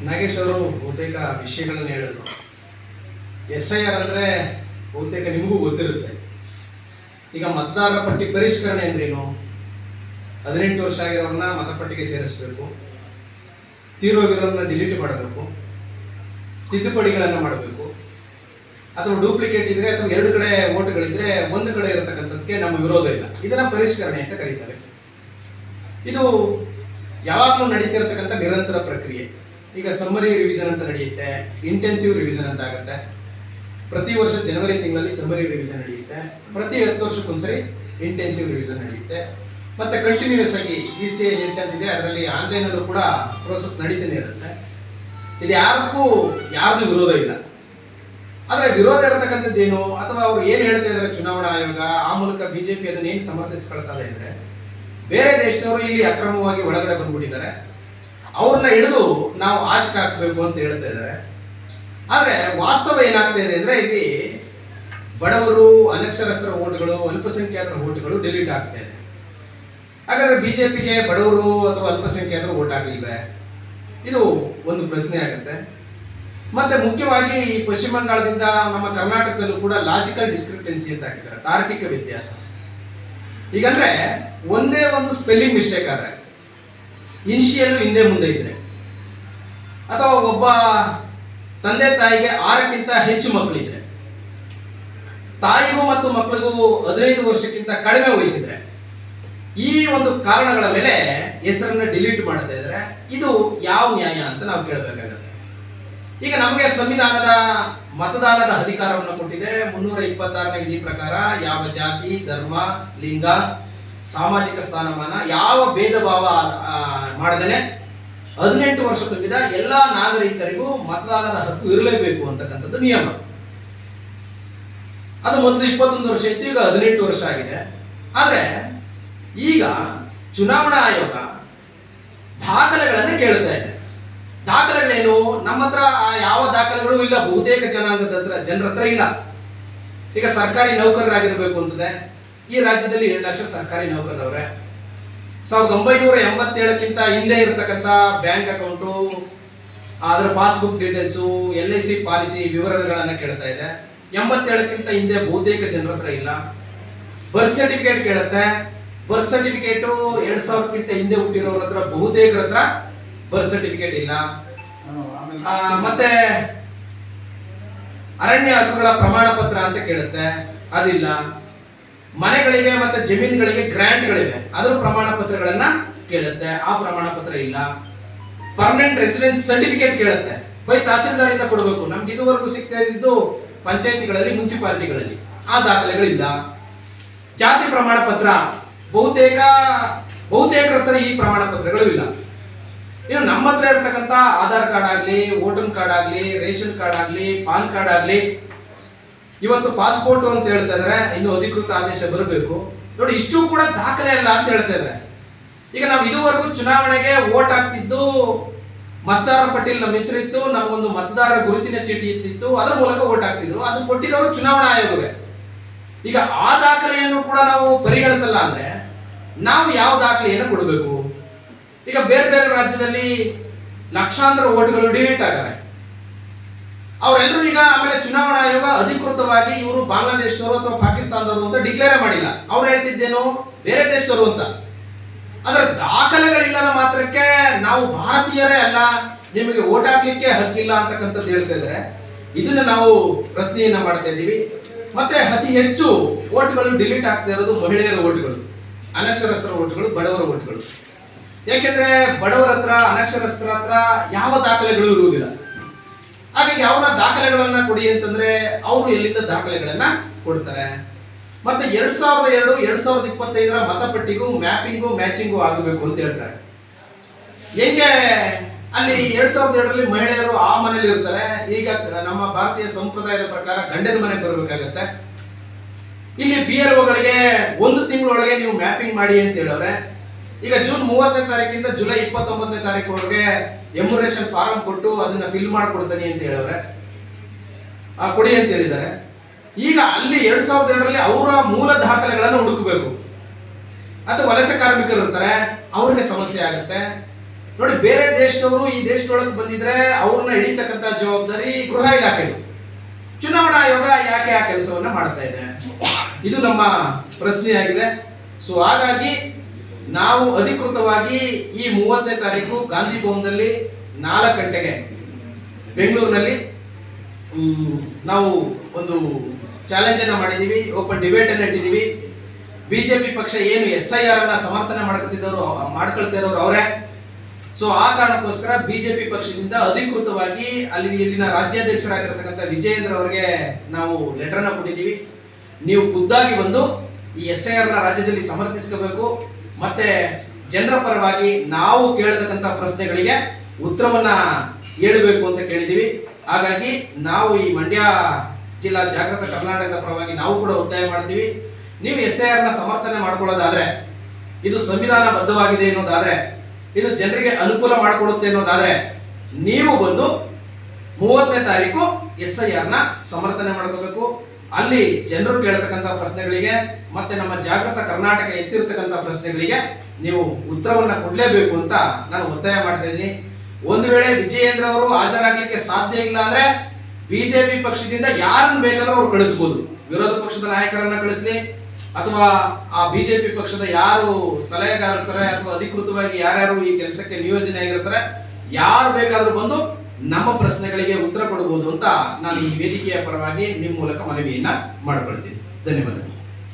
ನಾಗೇಶ್ ಅವರು ಬಹುತೇಕ ವಿಷಯಗಳನ್ನು ಹೇಳಿದ್ರು. SIR ಅಂದರೆ ಬಹುತೇಕ ನಿಮಗೂ ಗೊತ್ತಿರುತ್ತೆ. ಈಗ ಮತದಾರರ ಪಟ್ಟಿ ಪರಿಷ್ಕರಣೆ ಅಂದ್ರೇನು? 18 ವರ್ಷ ಆಗಿರೋರನ್ನ ಮತಪಟ್ಟಿಗೆ ಸೇರಿಸಬೇಕು, ತೀರೋಗಿರೋರನ್ನ ಡಿಲೀಟ್ ಮಾಡಬೇಕು, ತಿದ್ದುಪಡಿಗಳನ್ನು ಮಾಡಬೇಕು, ಅಥವಾ ಡೂಪ್ಲಿಕೇಟ್ ಇದ್ರೆ ಅಥವಾ 2 ಕಡೆ ಓಟ್ಗಳಿದ್ರೆ ಒಂದು ಕಡೆ ಇರತಕ್ಕಂಥದ್ದಕ್ಕೆ ನಮ್ಮ ವಿರೋಧ ಇಲ್ಲ. ಇದನ್ನ ಪರಿಷ್ಕರಣೆ ಅಂತ ಕರೀತಾರೆ. ಇದು ಯಾವಾಗಲೂ ನಡೀತಿರತಕ್ಕಂಥ ನಿರಂತರ ಪ್ರಕ್ರಿಯೆ. ಈಗ ಸಮ್ಮರಿ ರಿವಿಷನ್ ಅಂತ ನಡೆಯುತ್ತೆ, ಇಂಟೆನ್ಸಿವ್ ರಿವಿಷನ್ ಅಂತ ಆಗುತ್ತೆ. ಪ್ರತಿ ವರ್ಷ ಜನವರಿ ತಿಂಗಳಲ್ಲಿ ಸಮ್ಮರಿ ರಿವಿಷನ್ ನಡೆಯುತ್ತೆ, ಪ್ರತಿ 10 ವರ್ಷಕ್ಕೊಂದ್ಸರಿ ಇಂಟೆನ್ಸಿವ್ ರಿವಿಷನ್ ನಡೆಯುತ್ತೆ, ಮತ್ತೆ ಕಂಟಿನ್ಯೂಸ್ ಆಗಿ ECA ನೆಟ್ ಅಂತಿದೆ, ಅದರಲ್ಲಿ ಆನ್ಲೈನಲ್ಲೂ ಕೂಡ ಪ್ರೋಸೆಸ್ ನಡೀತಾನೆ ಇರುತ್ತೆ. ಇದು ಯಾರ್ದು ವಿರೋಧ ಇಲ್ಲ. ಆದರೆ ವಿರೋಧ ಇರತಕ್ಕಂಥದ್ದೇನು, ಅಥವಾ ಅವ್ರು ಏನು ಹೇಳ್ತಾ ಇದ್ದಾರೆ ಚುನಾವಣಾ ಆಯೋಗ, ಆ ಮೂಲಕ BJP ಅದನ್ನ ಏನು ಸಮರ್ಥಿಸ್ಕೊಳ್ತಾ ಇದೆ ಅಂದ್ರೆ, ಬೇರೆ ದೇಶದವರು ಇಲ್ಲಿ ಅಕ್ರಮವಾಗಿ ಒಳಗಡೆ ಬಂದ್ಬಿಟ್ಟಿದ್ದಾರೆ, ಅವ್ರನ್ನ ಹಿಡಿದು ನಾವು ಆಚೆ ಹಾಕಬೇಕು ಅಂತ ಹೇಳ್ತಾ ಇದ್ದಾರೆ. ಆದ್ರೆ ವಾಸ್ತವ ಏನಾಗ್ತಾ ಇದೆ ಅಂದ್ರೆ, ಇಲ್ಲಿ ಬಡವರು, ಅನಕ್ಷರಸ್ಥರ ಓಟ್ಗಳು, ಅಲ್ಪಸಂಖ್ಯಾತರ ಓಟ್ಗಳು ಡಿಲೀಟ್ ಆಗ್ತಾ ಇದೆ. ಹಾಗಾದ್ರೆ BJPಗೆ ಬಡವರು ಅಥವಾ ಅಲ್ಪಸಂಖ್ಯಾತರು ಓಟ್ ಹಾಕಲಿಲ್ವೇ? ಇದು ಒಂದು ಪ್ರಶ್ನೆ ಆಗುತ್ತೆ. ಮತ್ತೆ ಮುಖ್ಯವಾಗಿ ಈ ಪಶ್ಚಿಮ ಬಂಗಾಳದಿಂದ ನಮ್ಮ ಕರ್ನಾಟಕದಲ್ಲೂ ಕೂಡ ಲಾಜಿಕಲ್ ಡಿಸ್ಕ್ರಿಪ್ಟೆನ್ಸಿ ಅಂತ ಹಾಕಿದ್ದಾರೆ, ತಾರ್ಕಿಕ ವ್ಯತ್ಯಾಸ. ಈಗಂದ್ರೆ ಒಂದೇ ಒಂದು ಸ್ಪೆಲ್ಲಿಂಗ್ ಮಿಸ್ಟೇಕ್ ಆದ್ರೆ, ಇನಿಷಿಯಲ್ ಹಿಂದೆ ಮುಂದೆ ಇದ್ರೆ, ಅಥವಾ ಒಬ್ಬ ತಂದೆ ತಾಯಿಗೆ 6ಕ್ಕಿಂತ ಹೆಚ್ಚು ಮಕ್ಕಳಿದ್ರೆ, ತಾಯಿಗೂ ಮತ್ತು ಮಕ್ಕಳಿಗೂ 15 ವರ್ಷಕ್ಕಿಂತ ಕಡಿಮೆ ವಯಸ್ಸಿದ್ರೆ, ಈ ಒಂದು ಕಾರಣಗಳ ಮೇಲೆ ಹೆಸರನ್ನ ಡಿಲೀಟ್ ಮಾಡ್ತಾ ಇದ್ರೆ ಇದು ಯಾವ ನ್ಯಾಯ ಅಂತ ನಾವು ಕೇಳಬೇಕಾಗುತ್ತೆ. ಈಗ ನಮಗೆ ಸಂವಿಧಾನದ ಮತದಾನದ ಅಧಿಕಾರವನ್ನು ಕೊಟ್ಟಿದೆ. 326ನೇ ವಿಧಿ ಪ್ರಕಾರ ಯಾವ ಜಾತಿ, ಧರ್ಮ, ಲಿಂಗ, ಸಾಮಾಜಿಕ ಸ್ಥಾನಮಾನ ಯಾವ ಭೇದ ಭಾವ ಮಾಡದೇನೆ 18 ವರ್ಷ ತುಂಬಿದ ಎಲ್ಲಾ ನಾಗರಿಕರಿಗೂ ಮತದಾನದ ಹಕ್ಕು ಇರಲೇಬೇಕು ಅಂತಕ್ಕಂಥದ್ದು ನಿಯಮ. ಅದು ಮೊದಲು 21 ವರ್ಷ ಇತ್ತು, ಈಗ 18 ವರ್ಷ ಆಗಿದೆ. ಆದ್ರೆ ಈಗ ಚುನಾವಣಾ ಆಯೋಗ ದಾಖಲೆಗಳನ್ನೇ ಕೇಳ್ತಾ ಇದೆ. ದಾಖಲೆಗಳೇನು? ನಮ್ಮ ಹತ್ರ ಯಾವ ದಾಖಲೆಗಳು ಇಲ್ಲ, ಬಹುತೇಕ ಜನರ ಹತ್ರ ಇಲ್ಲ. ಈಗ ಸರ್ಕಾರಿ ನೌಕರರಾಗಿರ್ಬೇಕು ಅಂತದೆ. ಈ ರಾಜ್ಯದಲ್ಲಿ 7 ಲಕ್ಷ ಸರ್ಕಾರಿ ನೌಕರರವ್ರೆ. 1987ಕ್ಕಿಂತ ಹಿಂದೆ ಇರತಕ್ಕಂಥ ಬ್ಯಾಂಕ್ ಅಕೌಂಟು, ಅದರ ಪಾಸ್ಬುಕ್ ಡೀಟೇಲ್ಸು, LIC ಪಾಲಿಸಿ ವಿವರಗಳನ್ನ ಕೇಳ್ತಾ ಇದೆ. 87ಕ್ಕಿಂತ ಹಿಂದೆ ಬಹುತೇಕ ಜನರ ಹತ್ರ ಇಲ್ಲ. ಬರ್ತ್ ಸರ್ಟಿಫಿಕೇಟ್ ಕೇಳುತ್ತೆ. ಬರ್ತ್ ಸರ್ಟಿಫಿಕೇಟ್ 2000ಕ್ಕಿಂತ ಹಿಂದೆ ಹುಟ್ಟಿರೋರ ಹತ್ರ ಬಹುತೇಕರ ಹತ್ರ ಬರ್ತ್ ಸರ್ಟಿಫಿಕೇಟ್ ಇಲ್ಲ. ಮತ್ತೆ ಅರಣ್ಯ ಹಕ್ಕುಗಳ ಪ್ರಮಾಣ ಪತ್ರ ಅಂತ ಕೇಳುತ್ತೆ, ಅದಿಲ್ಲ. ಮನೆಗಳಿಗೆ ಮತ್ತೆ ಜಮೀನುಗಳಿಗೆ ಗ್ರಾಂಟ್ಗಳಿವೆ, ಅದರ ಪ್ರಮಾಣ ಪತ್ರಗಳನ್ನ ಕೇಳುತ್ತೆ, ಆ ಪ್ರಮಾಣ ಪತ್ರ ಇಲ್ಲ. ಪರ್ಮನೆಂಟ್ ರೆಸಿಡೆನ್ಸ್ ಸರ್ಟಿಫಿಕೇಟ್ ಕೇಳುತ್ತೆ, ಬೈ ತಹಸೀಲ್ದಾರಿಂದ ಕೊಡಬೇಕು. ನಮ್ಗೆ ಇದುವರೆಗೂ ಸಿಗ್ತಾ ಇದ್ದು ಪಂಚಾಯತಿಗಳಲ್ಲಿ, ಮುನ್ಸಿಪಾಲಿಟಿಗಳಲ್ಲಿ ಆ ದಾಖಲೆಗಳಿಲ್ಲ. ಜಾತಿ ಪ್ರಮಾಣ ಪತ್ರ ಬಹುತೇಕರ ಹತ್ರ ಈ ಪ್ರಮಾಣ ಪತ್ರಗಳು ಇಲ್ಲ. ಇನ್ನು ನಮ್ಮ ಹತ್ರ ಇರತಕ್ಕಂತ ಆಧಾರ್ ಕಾರ್ಡ್ ಆಗ್ಲಿ, ವೋಟರ್ ಕಾರ್ಡ್ ಆಗ್ಲಿ, ರೇಷನ್ ಕಾರ್ಡ್ ಆಗ್ಲಿ, ಪಾನ್ ಕಾರ್ಡ್ ಆಗ್ಲಿ, ಇವತ್ತು ಪಾಸ್ಪೋರ್ಟ್ ಅಂತ ಹೇಳ್ತಾ ಇದಾರೆ, ಇನ್ನು ಅಧಿಕೃತ ಆದೇಶ ಬರಬೇಕು. ನೋಡಿ, ಇಷ್ಟು ಕೂಡ ದಾಖಲೆ ಅಲ್ಲ ಅಂತ ಹೇಳ್ತಾ ಇದ್ದಾರೆ. ಈಗ ನಾವು ಇದುವರೆಗೂ ಚುನಾವಣೆಗೆ ವೋಟ್ ಹಾಕ್ತಿದ್ದು ಮತದಾರರ ಪಟ್ಟಿಯಲ್ಲಿ ನಮ್ಮ ಹೆಸರಿತ್ತು, ನಮಗೊಂದು ಮತದಾರರ ಗುರುತಿನ ಚೀಟಿ ಇತ್ತಿತ್ತು, ಅದರ ಮೂಲಕ ವೋಟ್ ಹಾಕ್ತಿದ್ರು. ಅದು ಕೊಟ್ಟಿದ್ದವರು ಚುನಾವಣಾ ಆಯೋಗವೇ. ಈಗ ಆ ದಾಖಲೆಯನ್ನು ಕೂಡ ನಾವು ಪರಿಗಣಿಸಲ್ಲ ಅಂದ್ರೆ ನಾವು ಯಾವ ದಾಖಲೆಯನ್ನು ಕೊಡಬೇಕು? ಈಗ ಬೇರೆ ಬೇರೆ ರಾಜ್ಯದಲ್ಲಿ ಲಕ್ಷಾಂತರ ವೋಟ್ಗಳು ಡಿಲೀಟ್ ಆಗವೆ. ಅವರೆಲ್ಲರೂ ಈಗ ಆಮೇಲೆ ಚುನಾವಣಾ ಆಯೋಗ ಅಧಿಕೃತವಾಗಿ ಇವರು ಬಾಂಗ್ಲಾದೇಶದವರು ಅಥವಾ ಪಾಕಿಸ್ತಾನದವರು ಅಂತ ಡಿಕ್ಲೇರ್ ಮಾಡಿಲ್ಲ. ಅವ್ರು ಹೇಳ್ತಿದ್ದೇನು ಬೇರೆ ದೇಶದವರು ಅಂತ. ಅದರ ದಾಖಲೆಗಳಿಲ್ಲದ ಮಾತ್ರಕ್ಕೆ ನಾವು ಭಾರತೀಯರೇ ಅಲ್ಲ, ನಿಮಗೆ ವೋಟ್ ಹಾಕ್ಲಿಕ್ಕೆ ಹಕ್ಕಿಲ್ಲ ಅಂತಕ್ಕಂಥದ್ದು ಹೇಳ್ತಾ ಇದ್ದಾರೆ. ಇದನ್ನ ನಾವು ಪ್ರಶ್ನೆಯನ್ನ ಮಾಡ್ತಾ ಇದ್ದೀವಿ. ಮತ್ತೆ ಅತಿ ಹೆಚ್ಚು ವೋಟ್ಗಳು ಡಿಲೀಟ್ ಆಗ್ತಾ ಇರೋದು ಮಹಿಳೆಯರ ವೋಟ್ಗಳು, ಅನಕ್ಷರಸ್ಥರ ವೋಟ್ಗಳು, ಬಡವರ ವೋಟ್ಗಳು. ಯಾಕೆಂದ್ರೆ ಬಡವರ ಹತ್ರ, ಅನಕ್ಷರಸ್ಥರ ಹತ್ರ ಯಾವ ದಾಖಲೆಗಳು ಇರುವುದಿಲ್ಲ. ಹಾಗಾಗಿ ಅವರ ದಾಖಲೆಗಳನ್ನ ಕೊಡಿ ಅಂತಂದ್ರೆ ಅವರು ಎಲ್ಲಿಂದ ದಾಖಲೆಗಳನ್ನ ಕೊಡ್ತಾರೆ. ಮತ್ತೆ 2002, 2025ರ ಮತಪಟ್ಟಿಗೂ ಮ್ಯಾಪಿಂಗು, ಮ್ಯಾಚಿಂಗು ಆಗಬೇಕು ಅಂತ ಹೇಳ್ತಾರೆ. ಹೆಂಗೆ ಅಲ್ಲಿ 2002ರಲ್ಲಿ ಮಹಿಳೆಯರು ಆ ಮನೇಲಿ ಇರ್ತಾರೆ. ಈಗ ನಮ್ಮ ಭಾರತೀಯ ಸಂಪ್ರದಾಯದ ಪ್ರಕಾರ ಗಂಡನ ಮನೆಗೆ ಬರಬೇಕಾಗತ್ತೆ. ಇಲ್ಲಿ BLOಗಳಿಗೆ 1 ತಿಂಗಳೊಳಗೆ ನೀವು ಮ್ಯಾಪಿಂಗ್ ಮಾಡಿ ಅಂತ ಹೇಳವ್ರೆ. ಈಗ ಜೂನ್ 30ನೇ ತಾರೀಕಿಂದ ಜುಲೈ 29ನೇ ತಾರೀಕುವರೆಗೆ ಎಮ್ಯುರೇಷನ್ ಫಾರಂ ಕೊಟ್ಟು ಅದನ್ನ ಫಿಲ್ ಮಾಡ್ಕೊಡ್ತೀನಿ ಅಂತ ಹೇಳವ್ರೆ, ಕೊಡಿ ಅಂತ ಹೇಳಿದ್ದಾರೆ. ಈಗ ಅಲ್ಲಿ 2002ರಲ್ಲಿ ಅವರ ಮೂಲ ದಾಖಲೆಗಳನ್ನು ಹುಡುಕಬೇಕು. ಅಥವಾ ವಲಸೆ ಕಾರ್ಮಿಕರು ಇರ್ತಾರೆ, ಅವ್ರಿಗೆ ಸಮಸ್ಯೆ ಆಗುತ್ತೆ. ನೋಡಿ, ಬೇರೆ ದೇಶದವರು ಈ ದೇಶದೊಳಗೆ ಬಂದಿದ್ರೆ ಅವ್ರನ್ನ ಹಿಡಿತಕ್ಕಂತ ಜವಾಬ್ದಾರಿ ಗೃಹ ಇಲಾಖೆದು. ಚುನಾವಣಾ ಆಯೋಗ ಯಾಕೆ ಆ ಕೆಲಸವನ್ನ ಮಾಡ್ತಾ ಇದೆ? ಇದು ನಮ್ಮ ಪ್ರಶ್ನೆಯಾಗಿದೆ. ಸೊ ಹಾಗಾಗಿ ನಾವು ಅಧಿಕೃತವಾಗಿ ಈ 30ನೇ ತಾರೀಕು ಗಾಂಧಿ ಭವನದಲ್ಲಿ 4 ಗಂಟೆಗೆ ಬೆಂಗಳೂರಿನಲ್ಲಿ ನಾವು ಒಂದು ಚಾಲೆಂಜ್ ಅನ್ನ ಮಾಡಿದೀವಿ, ಓಪನ್ ಡಿಬೇಟ್ ಅನ್ನ ಇಟ್ಟಿದೀವಿ. ಬಿಜೆಪಿ ಪಕ್ಷ ಏನು SIR ಅನ್ನ ಸಮರ್ಥನೆ ಮಾಡ್ಕೊಳ್ತಿರೋರು ಅವರೇ. ಸೊ ಆ ಕಾರಣಕ್ಕೋಸ್ಕರ ಬಿಜೆಪಿ ಪಕ್ಷದಿಂದ ಅಧಿಕೃತವಾಗಿ ಇಲ್ಲಿನ ರಾಜ್ಯಾಧ್ಯಕ್ಷರಾಗಿರ್ತಕ್ಕಂಥ ವಿಜಯೇಂದ್ರ ಅವರಿಗೆ ನಾವು ಲೆಟರ್ ಅನ್ನ ಕೊಟ್ಟಿದ್ದೀವಿ. ನೀವು ಖುದ್ದಾಗಿ ಬಂದು ಈ SIR ನ ರಾಜ್ಯದಲ್ಲಿ ಸಮರ್ಥಿಸಬೇಕು, ಮತ್ತೆ ಜನರ ಪರವಾಗಿ ನಾವು ಕೇಳತಕ್ಕಂಥ ಪ್ರಶ್ನೆಗಳಿಗೆ ಉತ್ತರವನ್ನ ಹೇಳಬೇಕು ಅಂತ ಕೇಳಿದೀವಿ. ಹಾಗಾಗಿ ನಾವು ಈ ಮಂಡ್ಯ ಜಿಲ್ಲಾ ಜಾಗೃತ ಕರ್ನಾಟಕದ ಪರವಾಗಿ ನಾವು ಕೂಡ ಒತ್ತಾಯ ಮಾಡ್ತೀವಿ. ನೀವು SIR ನ ಸಮರ್ಥನೆ ಮಾಡ್ಕೊಳ್ಳೋದಾದ್ರೆ, ಇದು ಸಂವಿಧಾನಬದ್ಧವಾಗಿದೆ ಅನ್ನೋದಾದ್ರೆ, ಇದು ಜನರಿಗೆ ಅನುಕೂಲ ಮಾಡಿಕೊಡುತ್ತೆ ಅನ್ನೋದಾದ್ರೆ, ನೀವು ಬಂದು 30ನೇ ತಾರೀಕು SIR ನ ಸಮರ್ಥನೆ ಮಾಡ್ಕೋಬೇಕು. ಅಲ್ಲಿ ಜನರು ಕೇಳತಕ್ಕಂಥ ಪ್ರಶ್ನೆಗಳಿಗೆ ಮತ್ತೆ ನಮ್ಮ ಜಾಗೃತ ಕರ್ನಾಟಕ ಎತ್ತಿರ್ತಕ್ಕಂಥ ಪ್ರಶ್ನೆಗಳಿಗೆ ನೀವು ಉತ್ತರವನ್ನ ಕೊಡ್ಲೇಬೇಕು ಅಂತ ನಾನು ಒತ್ತಾಯ ಮಾಡ್ತಾ ಇದ್ದೀನಿ. ಒಂದು ವೇಳೆ ವಿಜಯೇಂದ್ರ ಅವರು ಹಾಜರಾಗ್ಲಿಕ್ಕೆ ಸಾಧ್ಯ ಇಲ್ಲ ಅಂದ್ರೆ ಬಿಜೆಪಿ ಪಕ್ಷದಿಂದ ಯಾರನ್ನು ಬೇಕಾದ್ರೂ ಅವ್ರು ಕಳಿಸಬಹುದು. ವಿರೋಧ ಪಕ್ಷದ ನಾಯಕರನ್ನ ಕಳಿಸ್ಲಿ, ಅಥವಾ ಆ ಬಿಜೆಪಿ ಪಕ್ಷದ ಯಾರು ಸಲಹೆಗಾರ ಇರ್ತಾರೆ ಅಥವಾ ಅಧಿಕೃತವಾಗಿ ಯಾರ್ಯಾರು ಈ ಕೆಲಸಕ್ಕೆ ನಿಯೋಜನೆ ಆಗಿರ್ತಾರೆ, ಯಾರು ಬೇಕಾದ್ರೂ ಬಂದು ನಮ್ಮ ಪ್ರಶ್ನೆಗಳಿಗೆ ಉತ್ತರ ಕೊಡಬಹುದು ಅಂತ ನಾನು ಈ ವೇದಿಕೆಯ ಪರವಾಗಿ ನಿಮ್ಮ ಮೂಲಕ ಮನವಿಯನ್ನ ಮಾಡಿಕೊಳ್ತೀನಿ. ಧನ್ಯವಾದ.